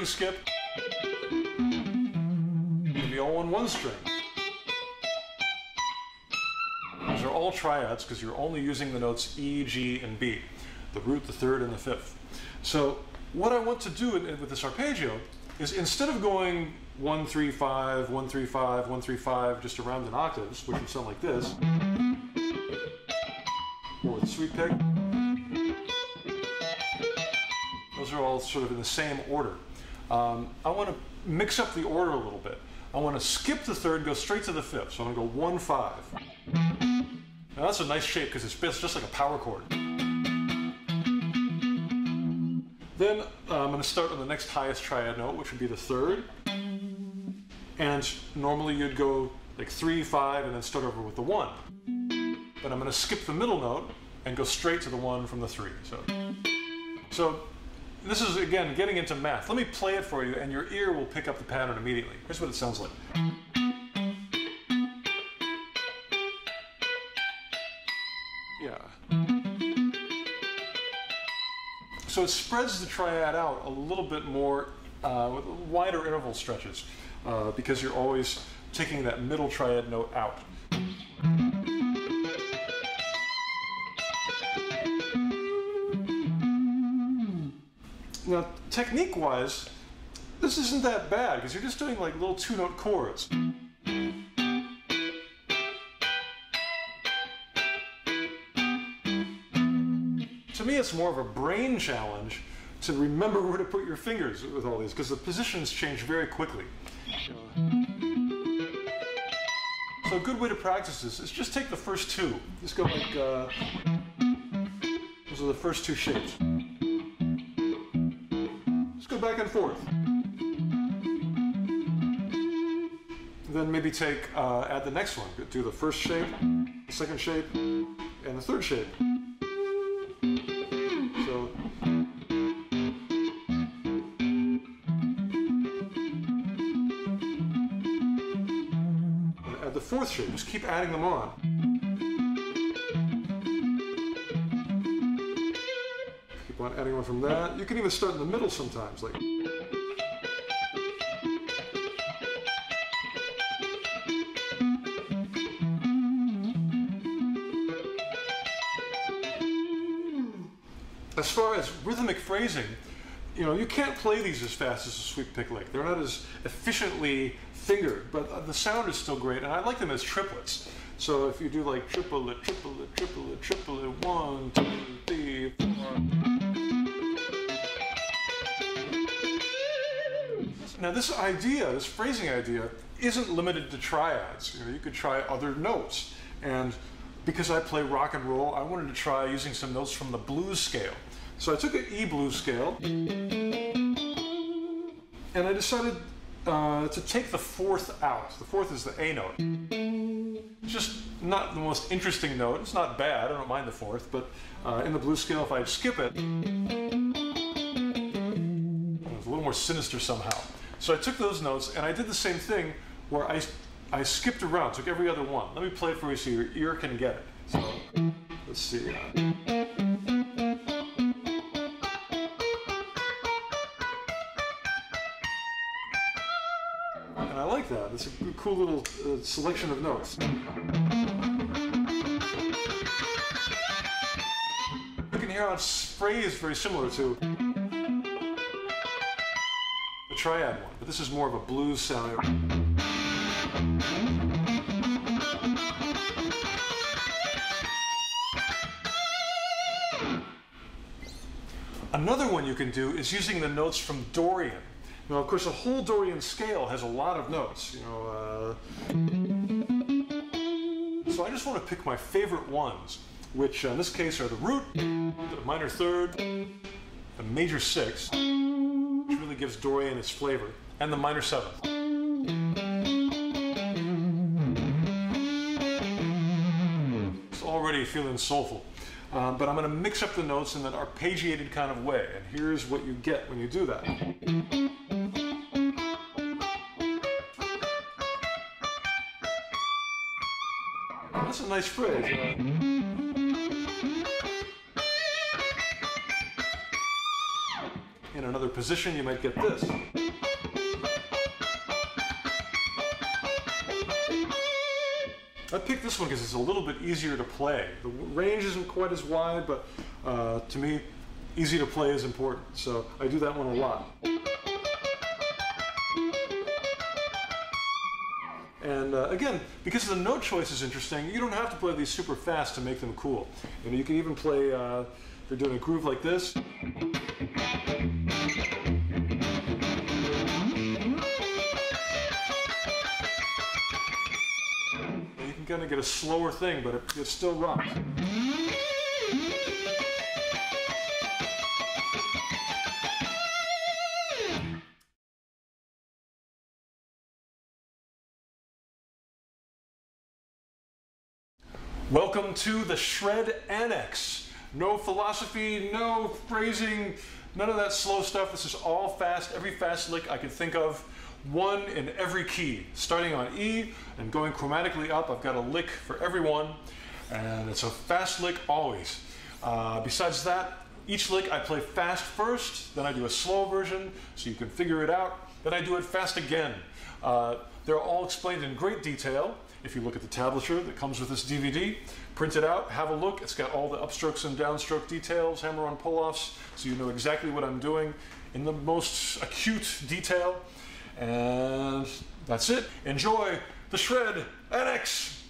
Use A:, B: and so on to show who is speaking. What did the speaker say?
A: picking skip, it'll be all on one string. These are all triads because you're only using the notes E, G, and B, the root, the third, and the fifth. So what I want to do with this arpeggio is instead of going 1, 3, 5, 1, 3, 5, 1, 3, 5, just around in octaves, which would sound like this, or with a sweep pick, those are all sort of in the same order. I want to mix up the order a little bit. I want to skip the third, go straight to the fifth. So I'm going to go 1, 5. Now that's a nice shape because it's just like a power chord. Then I'm going to start on the next highest triad note, which would be the third. And normally you'd go like 3, 5, and then start over with the 1. But I'm going to skip the middle note and go straight to the 1 from the 3. So this is, again, getting into math. Let me play it for you, and your ear will pick up the pattern immediately. Here's what it sounds like. Yeah. So it spreads the triad out a little bit more with wider interval stretches because you're always taking that middle triad note out. Now, technique-wise, this isn't that bad because you're just doing like little two-note chords. To me, it's more of a brain challenge to remember where to put your fingers with all these because the positions change very quickly. So a good way to practice this is just take the first two. Just go like, those are the first two shapes. Just go back and forth. Then maybe add the next one. Do the first shape, the second shape, and the third shape. So, add the fourth shape. Just keep adding them on. Keep on adding one from that. You can even start in the middle sometimes, like. As far as rhythmic phrasing, you can't play these as fast as a sweep pick lick. They're not as efficiently fingered, but the sound is still great, and I like them as triplets. So if you do like triplet, triplet, triplet, triplet, 1, 2, 3, 4. Now this idea, this phrasing idea, isn't limited to triads. You could try other notes. And because I play rock and roll, I wanted to try using some notes from the blues scale. So I took an E blues scale, and I decided to take the fourth out. The fourth is the A note. It's just not the most interesting note. It's not bad, I don't mind the fourth, but in the blues scale, if I skip it, it's a little more sinister somehow. So I took those notes, and I did the same thing where I skipped around, took every other one. Let me play it for you so your ear can get it. So, let's see. And I like that. It's a cool little selection of notes. You can hear how it's phrased very similar to the triad one, but this is more of a blues sound. Another one you can do is using the notes from Dorian. Now, of course, a whole Dorian scale has a lot of notes. So I just want to pick my favorite ones, which in this case are the root, the minor third, the major sixth, which really gives Dorian its flavor, and the minor seventh. It's already feeling soulful. But I'm going to mix up the notes in an arpeggiated kind of way, and here's what you get when you do that. That's a nice phrase. in another position, you might get this. I picked this one because it's a little bit easier to play. The range isn't quite as wide, but to me, easy to play is important. So I do that one a lot. And again, because the note choice is interesting, you don't have to play these super fast to make them cool. You know, you can even play, if you're doing a groove like this. You can kind of get a slower thing, but it still rocks. Welcome to the Shred Annex. No philosophy, no phrasing, none of that slow stuff. This is all fast, every fast lick I could think of, one in every key. Starting on E and going chromatically up, I've got a lick for every one, and it's a fast lick always. Besides that, each lick I play fast first, then I do a slow version so you can figure it out, then I do it fast again. They're all explained in great detail. If you look at the tablature that comes with this DVD, print it out, have a look. It's got all the upstrokes and downstroke details, hammer-on pull-offs, so you know exactly what I'm doing in the most acute detail. And that's it. Enjoy the Shred Annex!